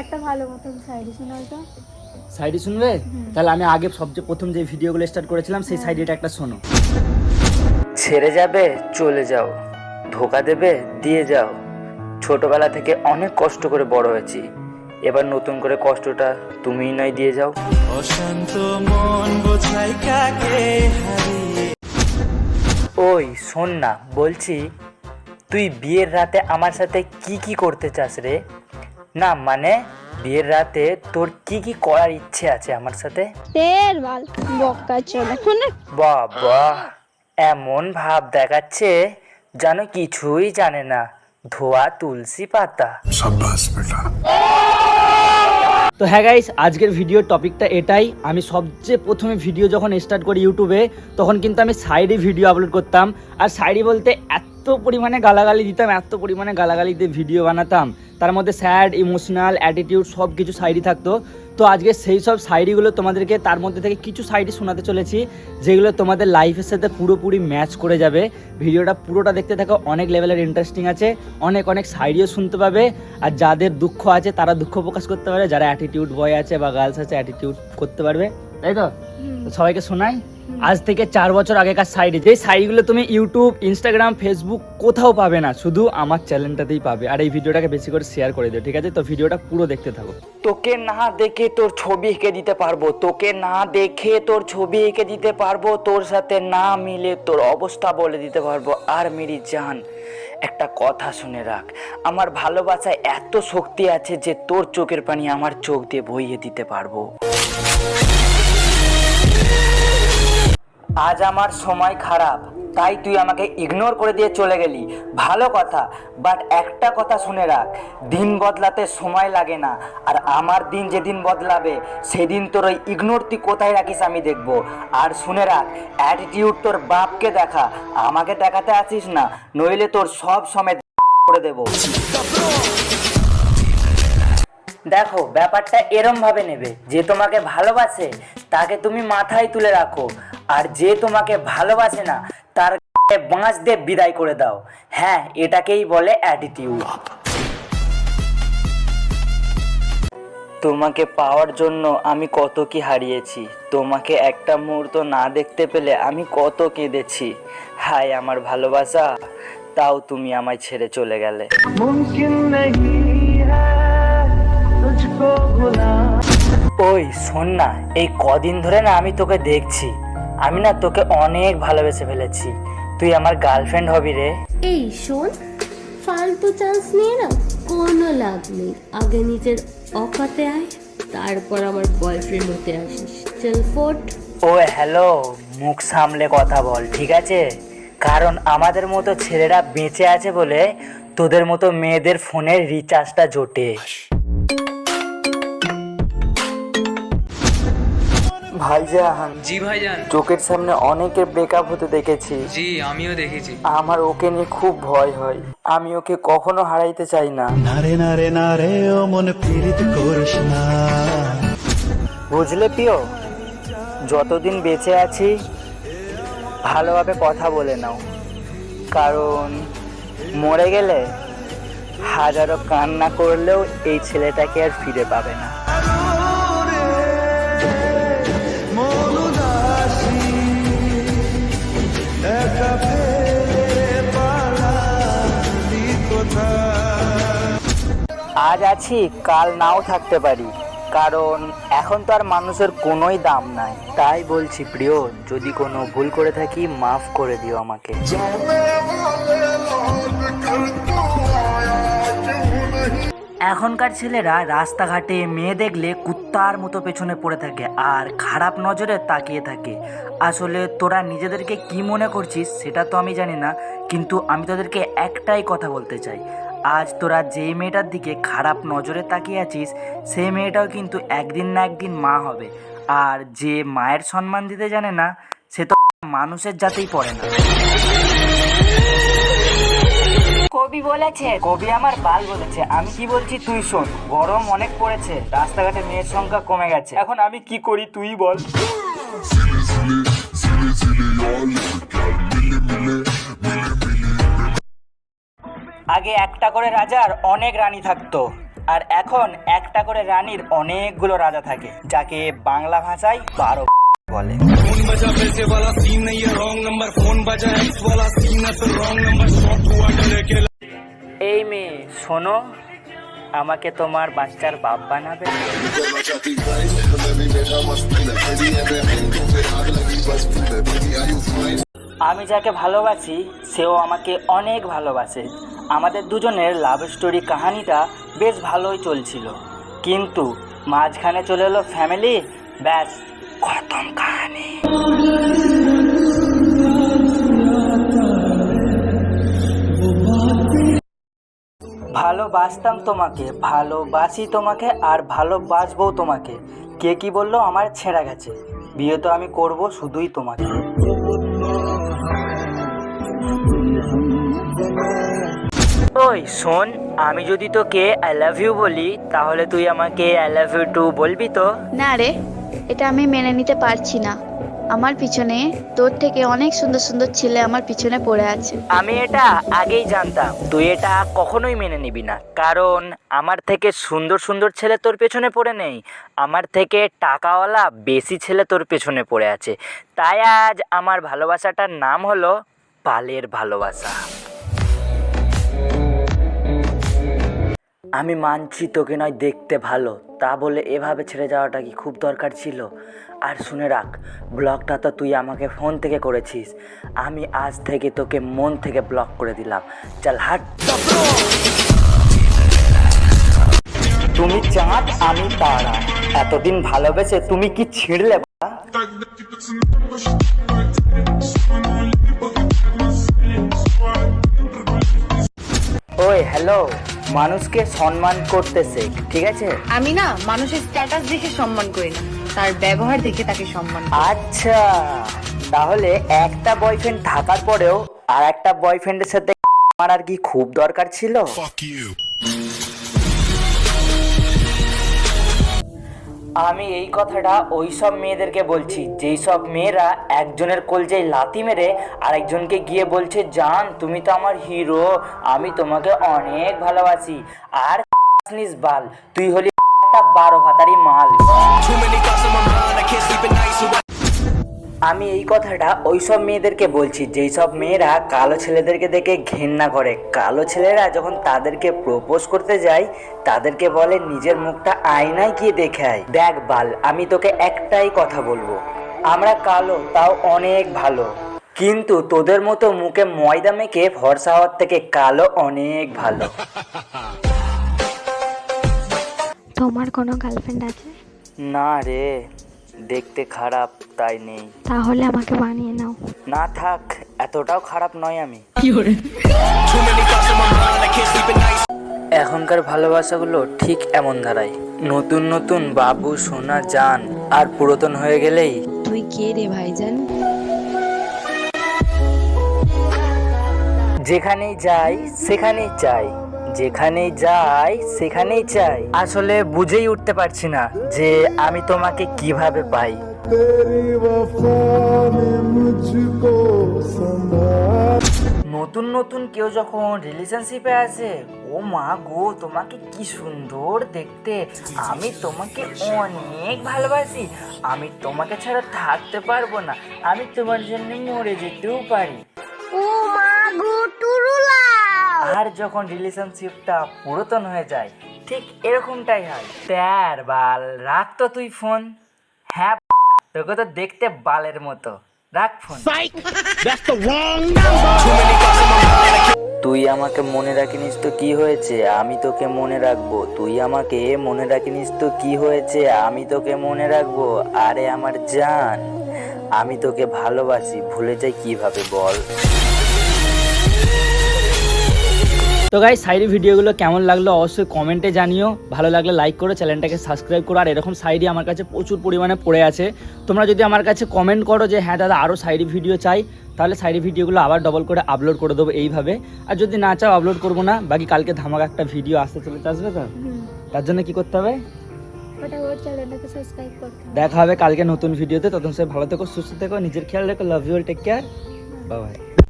একটা ভালো মতন শায়রি শোনাও তো। সাইডি শুনবে? তাহলে আমি আগে সবচেয়ে প্রথম যে ভিডিওগুলো স্টার্ট করেছিলাম সেই সাইডিটা একটা শোনো। ছেড়ে যাবে চলে যাও, ধোকা দেবে দিয়ে যাও, ছোটবেলা থেকে অনেক কষ্ট করে বড় হয়েছি, এবার নতুন করে কষ্টটা তুমিই নয় দিয়ে যাও। অশান্ত মন বোঝাই কাকে হারিয়ে। ওই শোন না, বলছি তুই বিয়ের রাতে আমার সাথে কি কি করতে চাস রে? না মানে বিয়ের রাতে তোর কি কি করার ইচ্ছে আছে আমার সাথে? তের বাল বক্কা চলে শুনে। বাবা এমন ভাব দেখাচ্ছে যেন কিছুই জানে না, ধোয়া তুলসী পাতা। শাবাশ বেটা। তো হ্যাঁ গাইস, আজকের ভিডিওর টপিকটা এটাই। আমি সবচেয়ে প্রথমে ভিডিও যখন স্টার্ট করি ইউটিউবে, তখন কিন্তু আমি সাইডে ভিডিও আপলোড করতাম। আর সাইডে বলতে এত পরিমাণে গালাগালি দিতাম, এত পরিমাণে গালাগালি দিয়ে ভিডিও বানাতাম, তার মধ্যে স্যাড, ইমোশনাল, অ্যাটিটিউড সব কিছু সাইডি থাকতো। তো আজকে সেই সব সাইডিগুলো তোমাদেরকে তার মধ্যে থেকে কিছু সাইডি শোনাতে চলেছি, যেগুলো তোমাদের লাইফের সাথে পুরোপুরি ম্যাচ করে যাবে। ভিডিওটা পুরোটা দেখতে থাকো, অনেক লেভেলের ইন্টারেস্টিং আছে, অনেক অনেক সাইডিও শুনতে পাবে। আর যাদের দুঃখ আছে তারা দুঃখ প্রকাশ করতে পারবে, যারা অ্যাটিটিউড বয় আছে বা গার্লস আছে অ্যাটিটিউড করতে পারবে, তাই তো? সবাইকে শোনাই। আজ থেকে 4 বছর আগেকার সাইডে, যে সাইডগুলো তুমি ইউটিউব, ইনস্টাগ্রাম, ফেসবুক কোথাও পাবে না, শুধু আমার চ্যানেলটাতেই পাবে। আর এই ভিডিওটাকে বেশি করে শেয়ার করে দিও, ঠিক আছে? তো ভিডিওটা পুরো দেখতে থাকো। তোকে না দেখে তোর ছবি এঁকে দিতে পারবো, তোকে না দেখে তোর ছবি এঁকে দিতে পারবো, তোর সাথে না মিলে তোর অবস্থা বলে দিতে পারবো। আর মেরি জান, একটা কথা শুনে রাখ, আমার ভালোবাসায় এত শক্তি আছে যে তোর চোখের পানি আমার চোখ দিয়ে বইয়ে দিতে পারবো। আজ আমার সময় খারাপ, তাই তুই আমাকে ইগনোর করে দিয়ে চলে গেলি, ভালো কথা, বাট একটা কথা শুনে রাখ, দিন বদলাতে সময় লাগে না। আর আমার দিন যেদিন বদলাবে সেদিন তোর ওই ইগনোর তুই কোথায় রাখিস আমি দেখব। আর শুনে রাখ, অ্যাটিটিউড তোর বাপকে দেখা, আমাকে দেখাতে আসিস না, নইলে তোর সব সময় করে দেব। দেখো ব্যাপারটা এরম ভাবে নেবে, যে তোমাকে ভালোবাসে তাকে তুমি মাথায় তুলে রাখো, আর যে তোমাকে ভালোবাসে না তার বাঁশ দিয়ে বিদায় করে দাও। হ্যাঁ, এটাকেই বলে অ্যাটিটিউড। তোমাকে পাওয়ার জন্য আমি কত কি হারিয়েছি, তোমাকে একটা মুহূর্ত না দেখতে পেলে আমি কত কেঁদেছি। হায় আমার ভালোবাসা, তাও তুমি আমায় ছেড়ে চলে গেলে। ওই শোন না, এই কদিন ধরে না আমি তোকে দেখছি, আমি না তোকে অনেক ভালোবেসে ফেলেছি, তুই আমার গার্লফ্রেন্ড হবি রে। এই শোন, ফালতু চান্স নিয়ে না কোনো লাভ নেই। আগে নিজের অকাতে আয়, তারপর আমার বয়ফ্রেন্ড হতে আসিস। চল ফোট। ও হ্যালো, মুখ সামলে কথা বল, ঠিক আছে? কারণ আমাদের মতো ছেলেরা বেঁচে আছে বলে তোদের মতো মেয়েদের ফোনের রিচার্জটা জোটে। ভাইজান। জি ভাইজান। চোখের সামনে অনেকের ব্রেকআপ হতে দেখেছি। জি আমিও দেখেছি। আমার ওকে নিয়ে খুব ভয় হয়, আমি ওকে কখনো হারাইতে চাই না। নারে নারে নারে ও মন পীড়িত করিস না। বুঝলে প্রিয়, যতদিন বেঁচে আছি ভালোভাবে কথা বলে নাও, কারণ মরে গেলে হাজারো কান্না করলেও এই ছেলেটাকে আর ফিরে পাবে না। আজ আছি কাল নাও থাকতে পারি, কারণ এখন তো আর মানুষের কোনোই দাম নাই। তাই বলছি প্রিয়, যদি কোনো ভুল করে থাকি মাফ করে দিও আমাকে। এখনকার ছেলেরা রাস্তাঘাটে মেয়ে দেখলে কুত্তার মতো পেছনে পড়ে থাকে আর খারাপ নজরে তাকিয়ে থাকে। আসলে তোরা নিজেদেরকে কি মনে করছিস সেটা তো আমি জানি না, কিন্তু আমি তোদেরকে একটাই কথা বলতে চাই, আজ তোরা যেই মেয়েটার দিকে খারাপ নজরে তাকিয়ে আছিস সেই মেয়েটাও কিন্তু একদিন না একদিন মা হবে। আর যে মায়ের সম্মান দিতে জানে না সে তো মানুষের জাতেই পড়ে না। কবি বলেছে, কবি আমার বাল বলেছে, আমি কি বলছি তুই শোন। গরম অনেক পড়েছে, রাস্তাঘাটে মেয়ের সংখ্যা কমে গেছে, এখন আমি কি করি তুই বল। আগে একটা করে রাজার অনেক রানী থাকতো, আর এখন একটা করে রানীর অনেকগুলো রাজা থাকে, যাকে বাংলা ভাষায় 12 বলে। এই মেয়ে শোনো, আমাকে তোমার বাচ্চার বাপ বানাবে? আমি যাকে ভালোবাসি সেও আমাকে অনেক ভালোবাসে। আমাদের দুজনের লাভ স্টোরি কাহিনীটা বেশ ভালোই চলছিল, কিন্তু মাঝখানে চলে এলো ফ্যামিলি, ব্যাস খতম কাহিনী। ভালোবাসতাম তোমাকে, ভালোবাসি তোমাকে, আর ভালোবাসবো তোমাকে। কে কি বললো আমার ছেঁড়া গেছে, বিয়ে তো আমি করব শুধুই তোমাকে। ওই শোন, আমি যদি তোকে আই লাভ ইউ বলি, তাহলে তুই আমাকে আই লাভ ইউ টু বলবি তো? না রে, এটা আমি মেনে নিতে পারছি না। আমার পিছনে তোর থেকে অনেক সুন্দর সুন্দর ছেলে আমার পিছনে পড়ে আছে। আমি এটা আগেই জানতাম তুই এটা কখনোই মেনে নিবি না, কারণ আমার থেকে সুন্দর সুন্দর ছেলে তোর পেছনে পড়ে নেই, আমার থেকে টাকাওয়ালা বেশি ছেলে তোর পেছনে পড়ে আছে। তাই আজ আমার ভালোবাসাটার নাম হলো পালের ভালোবাসা। আমি মানছি তোকে নয় দেখতে ভালো, তা বলে এভাবে ছেড়ে যাওয়াটা কি খুব দরকার ছিল? আর শুনে রাখ, ব্লকটা তো তুই আমাকে ফোন থেকে করেছিস, আমি আজ থেকে তোকে মন থেকে ব্লক করে দিলাম। চল হাট। তুমি চাঁদ আমি তারা, এতদিন ভালোবেসে তুমি কি ছিঁড়লে? ওই হ্যালো, মানুষকে সম্মান করতে শেখ, ঠিক আছে? আমি না মানুষের স্ট্যাটাস দেখে সম্মান করি না, তার ব্যবহার দেখে তাকে সম্মান করি। আচ্ছা, তাহলে একটা বয়ফ্রেন্ড থাকার পরেও আর একটা বয়ফ্রেন্ডের সাথে আমার আর কি খুব দরকার ছিল? আমি এই কথাটা ওই সব মেয়েদেরকে বলছি যেই সব মেয়েরা একজনের কলজায় লাথি মেরে আরেকজনকে গিয়ে বলছে, জান তুমি তো আমার হিরো, আমি তোমাকে অনেক ভালোবাসি। আর বাল, তুই হলি একটা 12 ভাতারি মাল। আমি এই কথাটা ওই সব মেয়েদেরকে বলছি যেই সব মেয়েরা কালো ছেলেদেরকে দেখে ঘেন্না করে। কালো ছেলেরা যখন তাদেরকে প্রপোজ করতে যায়, তাদেরকে বলে নিজের মুখটা আয়নায় গিয়ে দেখে আয়। দেখ বাল, আমি তোকে একটাই কথা বলবো, আমরা কালো তাও অনেক ভালো, কিন্তু তোদের মতো মুখে ময়দা মেখে ফর্সা হওয়ার থেকে কালো অনেক ভালো। তোমার কোনো গার্লফ্রেন্ড আছে? না রে, দেখতে খারাপ তাই নেই। তাহলে আমাকে বানিয়ে নাও। না থাক, এতটাও খারাপ নয় আমি। এখনকার ভালোবাসাগুলো ঠিক এমন ধারায়, নতুন নতুন বাবু সোনা জান, আর পুরাতন হয়ে গেলেই তুই কে রে ভাইজান? যেখানেই যাই সেখানেই চাই, যেখানেই যাই সেখানেই চাই। আসলে বুঝেই উঠতে পারছি না যে আমি তোমাকে কিভাবে পাই। নতুন নতুন কেউ যখন রিলেশনশিপে আসে, ও মা গো তোমাকে কি সুন্দর দেখতে, আমি তোমাকে অনেক ভালোবাসি, আমি তোমাকে ছাড়া থাকতে পারবো না, আমি তোমার জন্য মরে যেতেও পারি। ও মা গো টুরুলা। আর যখন রিলেশনশিপটা পুরাতন হয়ে যায়, ঠিক এরকমটাই হয়। তার বাল, রাখ তো তুই ফোন। হ্যাঁ, তোকে তো দেখতে বালের মতো, রাখ ফোন। তুই আমাকে মনে রাখিনিস তো কি হয়েছে, আমি তোকে মনে রাখবো। তুই আমাকে মনে রাখিনিস তো কি হয়েছে, আমি তোকে মনে রাখবো। আরে আমার জান, আমি তোকে ভালোবাসি, ভুলে যাই কিভাবে বল? তো গাইস, সাইডি ভিডিওগুলো কেমন লাগলো অবশ্যই কমেন্টে জানিও। ভালো লাগলে লাইক করো, চ্যানেলটাকে সাবস্ক্রাইব করো। আর এরকম সাইডি আমার কাছে প্রচুর পরিমাণে পড়ে আছে। তোমরা যদি আমার কাছে কমেন্ট করো যে হ্যাঁ দাদা আরও সাইডি ভিডিও চাই, তাহলে সাইডি ভিডিওগুলো আবার ডবল করে আপলোড করে দেবো এইভাবে। আর যদি না চাও আপলোড করবো না। বাকি কালকে ধামাকা একটা ভিডিও আসতে চলে আসবে, তো তার জন্য কি করতে হবে? চ্যানেলটাকে সাবস্ক্রাইব করতে হবে। দেখা হবে কালকে নতুন ভিডিওতে। ততক্ষণ সবাই ভালো থেকো, সুস্থ থেকো, নিজের খেয়াল রেখো। Love you all, take care, bye by.